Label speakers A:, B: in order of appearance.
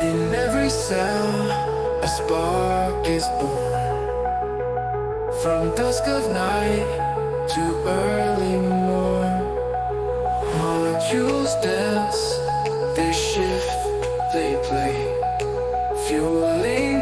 A: In every cell, a spark is born. From dusk of night to early morn, molecules dance, they shift, they play, fueling